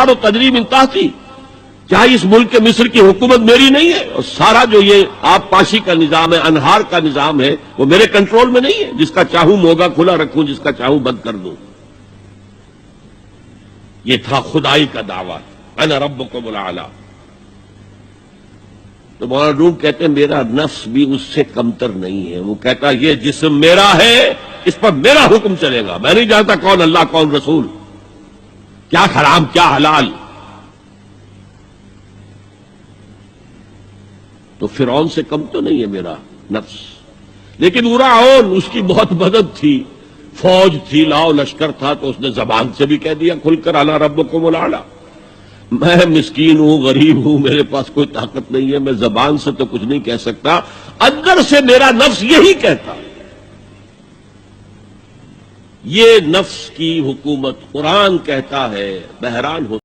الانہار تجری من تحتی، کیا اس ملک کے مصر کی حکومت میری نہیں ہے؟ اور سارا جو یہ آب پاشی کا نظام ہے، انہار کا نظام ہے، وہ میرے کنٹرول میں نہیں ہے؟ جس کا چاہوں موگا کھلا رکھوں، جس کا چاہوں بند کر دوں۔ یہ تھا خدائی کا دعویٰ، انا ربکم الاعلی۔ تو مولانا روم کہتے ہیں میرا نفس بھی اس سے کمتر نہیں ہے، وہ کہتا یہ جسم میرا ہے، اس پر میرا حکم چلے گا، میں نہیں جانتا کون اللہ کون رسول، کیا حرام کیا حلال۔ تو فرعون سے کم تو نہیں ہے میرا نفس، لیکن فرعون اس کی بہت مدد تھی، فوج تھی، لاؤ لشکر تھا، تو اس نے زبان سے بھی کہہ دیا کھل کر انا ربکم الاعلی۔ میں مسکین ہوں، غریب ہوں، میرے پاس کوئی طاقت نہیں ہے، میں زبان سے تو کچھ نہیں کہہ سکتا، اندر سے میرا نفس یہی کہتا۔ یہ نفس کی حکومت قرآن کہتا ہے، بحران ہوتا